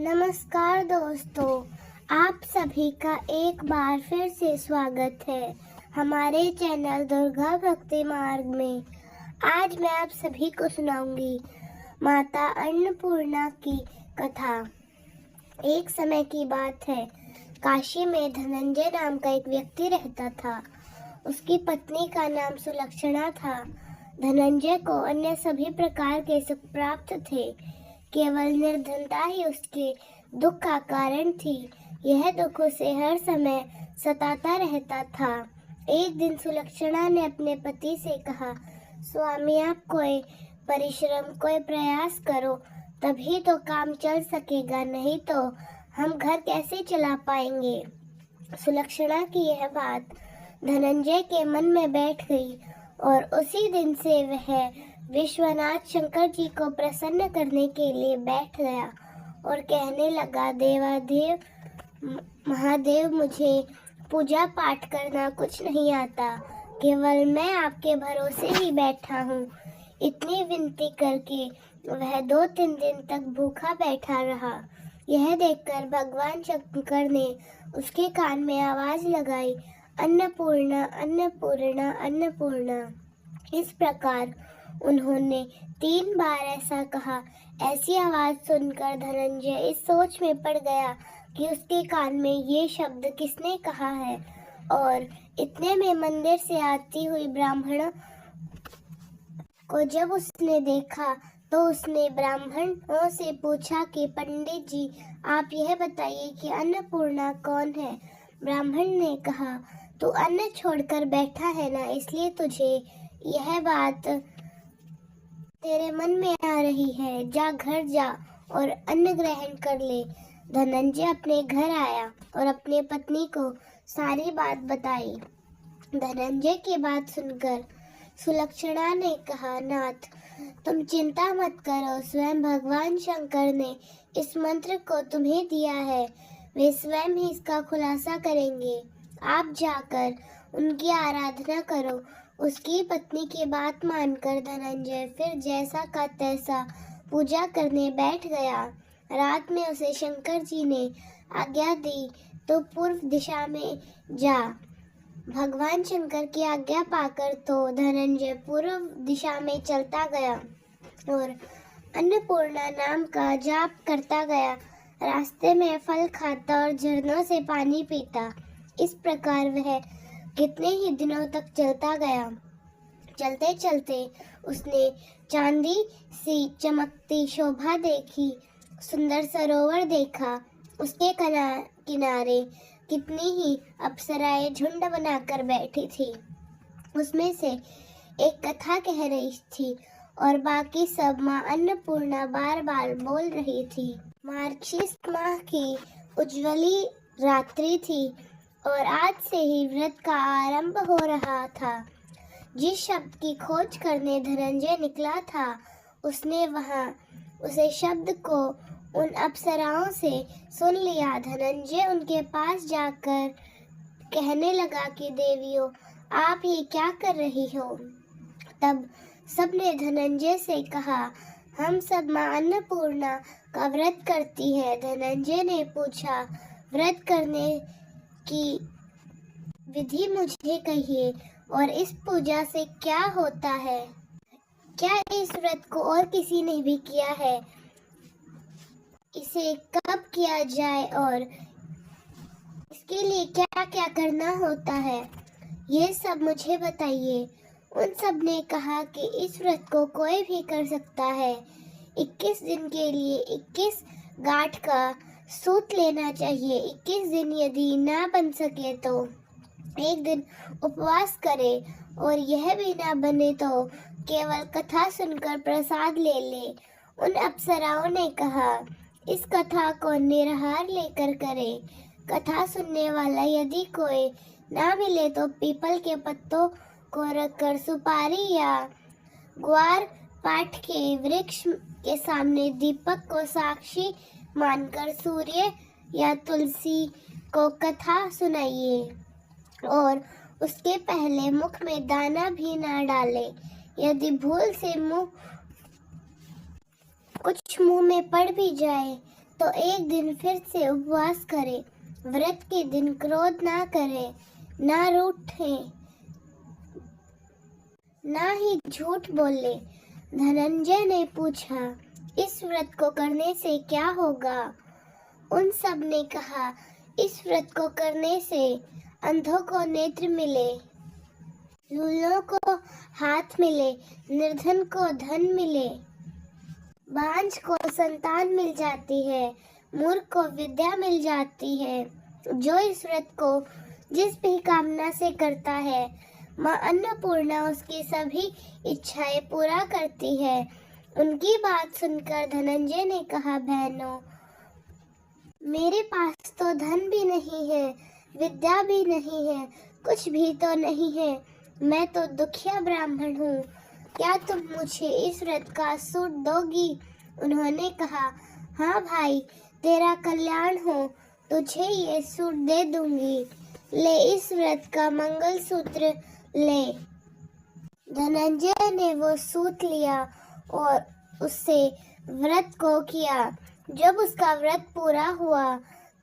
नमस्कार दोस्तों, आप सभी का एक बार फिर से स्वागत है हमारे चैनल दुर्गा भक्ति मार्ग में। आज मैं आप सभी को सुनाऊंगी माता अन्नपूर्णा की कथा। एक समय की बात है, काशी में धनंजय नाम का एक व्यक्ति रहता था। उसकी पत्नी का नाम सुलक्षणा था। धनंजय को अन्य सभी प्रकार के सुख प्राप्त थे, केवल निर्धनता ही उसके दुख का कारण थी। यह दुख उसे हर समय सताता रहता था। एक दिन सुलक्षणा ने अपने पति से कहा, स्वामी आप कोई परिश्रम, कोई प्रयास करो, तभी तो काम चल सकेगा, नहीं तो हम घर कैसे चला पाएंगे। सुलक्षणा की यह बात धनंजय के मन में बैठ गई और उसी दिन से वह विश्वनाथ शंकर जी को प्रसन्न करने के लिए बैठ गया और कहने लगा, देवादेव महादेव, मुझे पूजा पाठ करना कुछ नहीं आता, केवल मैं आपके भरोसे ही बैठा हूँ। इतनी विनती करके वह 2-3 दिन तक भूखा बैठा रहा। यह देखकर भगवान शंकर ने उसके कान में आवाज लगाई, अन्नपूर्णा अन्नपूर्णा अन्नपूर्णा। इस प्रकार उन्होंने 3 बार ऐसा कहा। ऐसी आवाज सुनकर धनंजय इस सोच में पड़ गया कि उसके कान में ये शब्द किसने कहा है, और इतने में मंदिर से आती हुई ब्राह्मण को जब उसने देखा तो उसने ब्राह्मणों से पूछा कि पंडित जी, आप यह बताइए कि अन्नपूर्णा कौन है। ब्राह्मण ने कहा, तू अन्न छोड़कर बैठा है ना, इसलिए तुझे यह बात तेरे मन में आ रही है। जा घर जा और अन्न ग्रहण कर ले। धनंजय अपने घर आया और अपने पत्नी को सारी बात बताई। धनंजय की बात सुनकर सुलक्षणा ने कहा, नाथ तुम चिंता मत करो, स्वयं भगवान शंकर ने इस मंत्र को तुम्हें दिया है, वे स्वयं ही इसका खुलासा करेंगे। आप जाकर उनकी आराधना करो। उसकी पत्नी की बात मानकर धनंजय फिर जैसा का तैसा पूजा करने बैठ गया। रात में उसे शंकर जी ने आज्ञा दी तो पूर्व दिशा में जा। भगवान शंकर की आज्ञा पाकर तो धनंजय पूर्व दिशा में चलता गया और अन्नपूर्णा नाम का जाप करता गया। रास्ते में फल खाता और झरनों से पानी पीता। इस प्रकार वह कितने ही दिनों तक चलता गया। चलते चलते उसने चांदी सी चमकती शोभा देखी, सुंदर सरोवर देखा। उसके किनारे कितनी ही अप्सराएं झुंड बनाकर बैठी थी। उसमें से एक कथा कह रही थी और बाकी सब माँ अन्नपूर्णा बार बार बोल रही थी। मार्गशीर्ष माह की उज्ज्वली रात्रि थी और आज से ही व्रत का आरंभ हो रहा था। जिस शब्द की खोज करने धनंजय निकला था, उसने वहां उसे शब्द को उन अप्सराओं से सुन लिया। धनंजय उनके पास जाकर कहने लगा कि देवियों, आप ये क्या कर रही हो। तब सबने धनंजय से कहा, हम सब माँ अन्नपूर्णा का व्रत करती है। धनंजय ने पूछा, व्रत करने की विधि मुझे कहिए और इस पूजा से क्या होता है। क्या इस व्रत को और किसी ने भी किया है, इसे कब किया जाए और इसके लिए क्या क्या करना होता है, ये सब मुझे बताइए। उन सब ने कहा कि इस व्रत को कोई भी कर सकता है। 21 दिन के लिए 21 गांठ का सूत लेना चाहिए। 21 दिन यदि ना बन सके तो एक दिन उपवास करे, और यह भी ना बने तो केवल कथा सुनकर प्रसाद ले ले। उन अप्सराओं ने कहा, इस कथा को निराहार लेकर करे। कथा सुनने वाला यदि कोई ना मिले तो पीपल के पत्तों को रखकर सुपारी या ग्वार पाठ के वृक्ष के सामने दीपक को साक्षी मानकर सूर्य या तुलसी को कथा सुनाइए, और उसके पहले मुख में दाना भी ना डाले। यदि भूल से कुछ मुंह में पड़ भी जाए तो एक दिन फिर से उपवास करे। व्रत के दिन क्रोध ना करे, ना रूठे, ना ही झूठ बोले। धनंजय ने पूछा, इस व्रत को करने से क्या होगा? उन सब ने कहा, इस व्रत को करने से अंधों को नेत्र मिले, लूलों को हाथ मिले, निर्धन को धन मिले, बांझ को संतान मिल जाती है, मूर्ख को विद्या मिल जाती है। जो इस व्रत को जिस भी कामना से करता है, माँ अन्नपूर्णा उसकी सभी इच्छाएं पूरा करती है। उनकी बात सुनकर धनंजय ने कहा, बहनों, मेरे पास तो धन भी नहीं है, विद्या भी नहीं है, कुछ भी तो नहीं है। मैं तो दुखिया ब्राह्मण हूँ। क्या तुम मुझे इस व्रत का सूट दोगी? उन्होंने कहा, हाँ भाई, तेरा कल्याण हो, तुझे ये सूट दे दूंगी। ले इस व्रत का मंगलसूत्र ले। धनंजय ने वो सूत लिया और उससे व्रत को किया। जब उसका व्रत पूरा हुआ,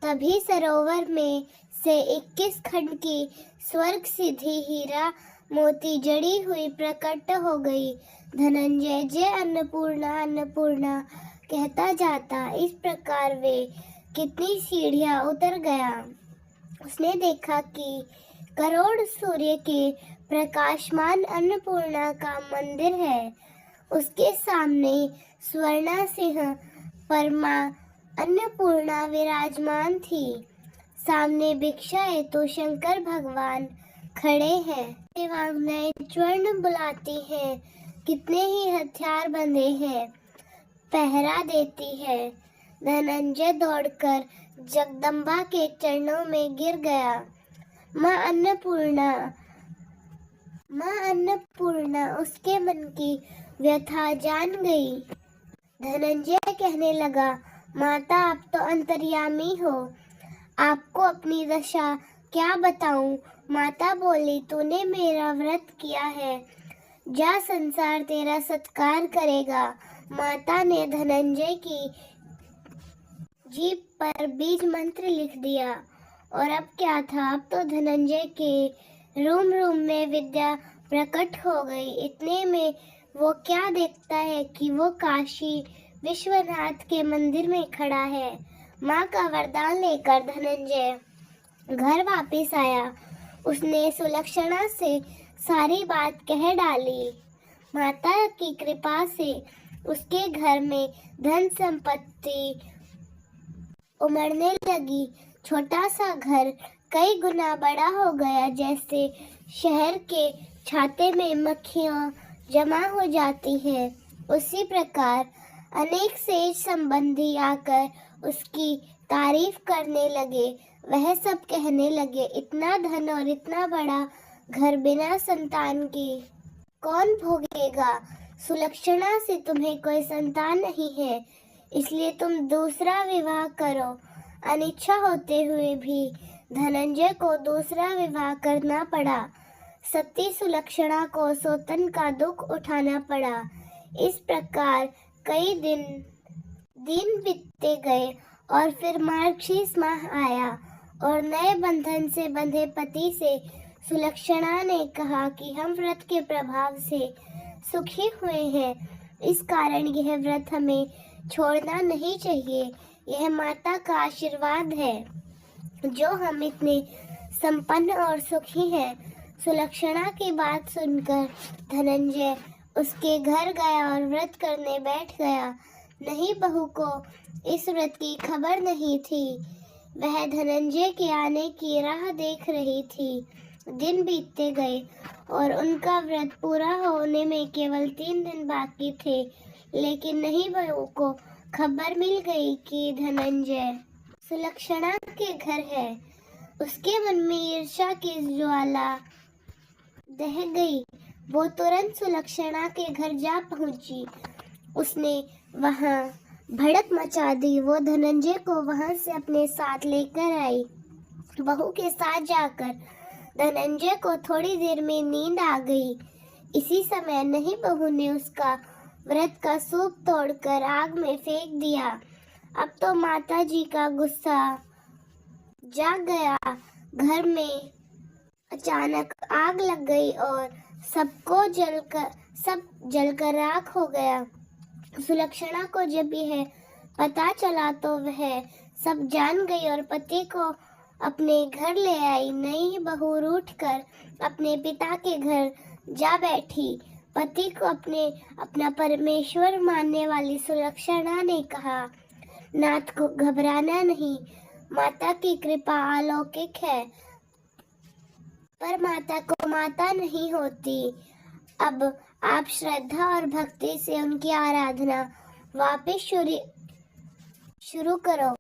तभी सरोवर में से 21 खंड की स्वर्ग सिद्धि हीरा मोती जड़ी हुई प्रकट हो गई। धनंजय जय अन्नपूर्णा अन्नपूर्णा कहता जाता इस प्रकार वे कितनी सीढ़ियां उतर गया। उसने देखा कि करोड़ सूर्य के प्रकाशमान अन्नपूर्णा का मंदिर है। उसके सामने स्वर्णा सिंह परमा अन्नपूर्णा विराजमान थी। सामने भिक्षा हेतु शंकर भगवान खड़े हैं। देवांगनाएं स्वर्ण बुलाती हैं, कितने ही हथियार बंधे हैं, पहरा देती है। धनंजय दौड़कर जगदम्बा के चरणों में गिर गया। माँ अन्नपूर्णा उसके मन की व्यथा जान गई। धनंजय कहने लगा, माता, आप तो अंतर्यामी हो, आपको अपनी दशा क्या बताऊं? माता बोली, तूने मेरा व्रत किया है, जा, संसार तेरा सत्कार करेगा। माता ने धनंजय की जीभ पर बीज मंत्र लिख दिया। और अब क्या था, अब तो धनंजय के रूम रूम में विद्या प्रकट हो गई। इतने में वो क्या देखता है कि वो काशी विश्वनाथ के मंदिर में खड़ा है। माँ का वरदान लेकर धनंजय घर वापस आया। उसने सुलक्षणा से सारी बात कह डाली। माता की कृपा से उसके घर में धन संपत्ति उमड़ने लगी। छोटा सा घर कई गुना बड़ा हो गया। जैसे शहर के छाते में मक्खियाँ जमा हो जाती हैं, उसी प्रकार अनेक सेठ संबंधी आकर उसकी तारीफ करने लगे। वह सब कहने लगे, इतना धन और इतना बड़ा घर बिना संतान के कौन भोगेगा? सुलक्षणा से तुम्हें कोई संतान नहीं है, इसलिए तुम दूसरा विवाह करो। अनिच्छा होते हुए भी धनंजय को दूसरा विवाह करना पड़ा। सती सुलक्षणा को सौतन का दुख उठाना पड़ा। इस प्रकार कई दिन बीतते गए और फिर मार्गशीर्ष माह आया और नए बंधन से बंधे पति से सुलक्षणा ने कहा कि हम व्रत के प्रभाव से सुखी हुए हैं, इस कारण यह व्रत हमें छोड़ना नहीं चाहिए। यह माता का आशीर्वाद है जो हम इतने संपन्न और सुखी हैं। सुलक्षणा की बात सुनकर धनंजय उसके घर गया और व्रत करने बैठ गया। नहीं, बहू को इस व्रत की खबर नहीं थी। वह धनंजय के आने की राह देख रही थी। दिन बीतते गए और उनका व्रत पूरा होने में केवल 3 दिन बाकी थे, लेकिन नहीं, बहू को खबर मिल गई कि धनंजय सुलक्षणा के घर है। उसके मन में ईर्ष्या की ज्वाला दह गई। वो तुरंत सुलक्षणा के घर जा पहुंची। उसने वहां भड़क मचा दी। वो धनंजय को वहां से अपने साथ लेकर आई। बहू के साथ जाकर धनंजय को थोड़ी देर में नींद आ गई। इसी समय नहीं, बहू ने उसका व्रत का सूप तोड़कर आग में फेंक दिया। अब तो माता जी का गुस्सा जाग गया। घर में अचानक आग लग गई और सब जलकर राख हो गया। सुलक्षणा को जब यह पता चला तो वह सब जान गई और पति को अपने घर ले आई। नई बहू रूठकर अपने पिता के घर जा बैठी। पति को अपना परमेश्वर मानने वाली सुलक्षणा ने कहा, नाथ को घबराना नहीं, माता की कृपा अलौकिक है, पर माता को माता नहीं होती। अब आप श्रद्धा और भक्ति से उनकी आराधना वापस शुरू करो,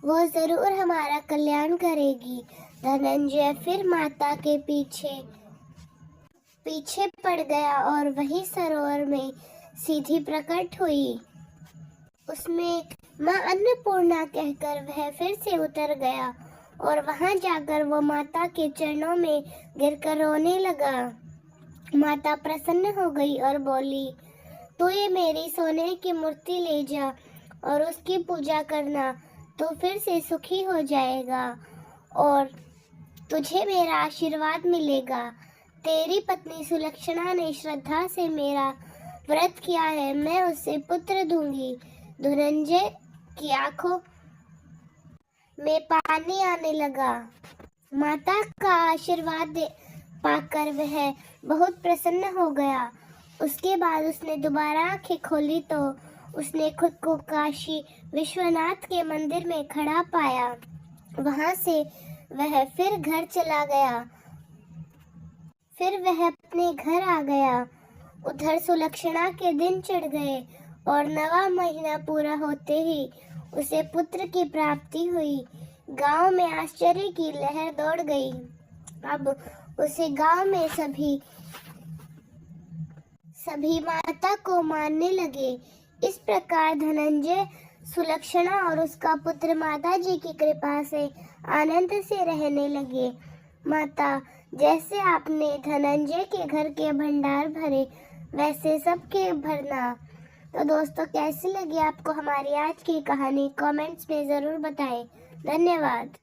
वो जरूर हमारा कल्याण करेगी। धनंजय फिर माता के पीछे पड़ गया और वही सरोवर में सीधी प्रकट हुई। उसमें माँ अन्नपूर्णा कहकर वह फिर से उतर गया और वहां जाकर वो माता के चरणों में गिरकर रोने लगा। माता प्रसन्न हो गई और बोली, तू ये मेरी सोने की मूर्ति ले जा और उसकी पूजा करना, तो फिर से सुखी हो जाएगा और तुझे मेरा आशीर्वाद मिलेगा। तेरी पत्नी सुलक्षणा ने श्रद्धा से मेरा व्रत किया है, मैं उसे पुत्र दूंगी। धनंजय की आंखों में पानी आने लगा। माता का आशीर्वाद पाकर वह बहुत प्रसन्न हो गया। उसके बाद उसने दोबारा आंखें खोली तो उसने खुद को काशी विश्वनाथ के मंदिर में खड़ा पाया। वहां से वह फिर घर चला गया। फिर वह अपने घर आ गया। उधर सुलक्षणा के दिन चढ़ गए और 9वां महीना पूरा होते ही उसे पुत्र की प्राप्ति हुई। गांव में आश्चर्य की लहर दौड़ गई। अब उसे गांव में सभी माता को मानने लगे। इस प्रकार धनंजय, सुलक्षणा और उसका पुत्र माता जी की कृपा से आनंद से रहने लगे। माता, जैसे आपने धनंजय के घर के भंडार भरे, वैसे सबके भरना। तो दोस्तों, कैसी लगी आपको हमारी आज की कहानी? कमेंट्स में जरूर बताएं। धन्यवाद।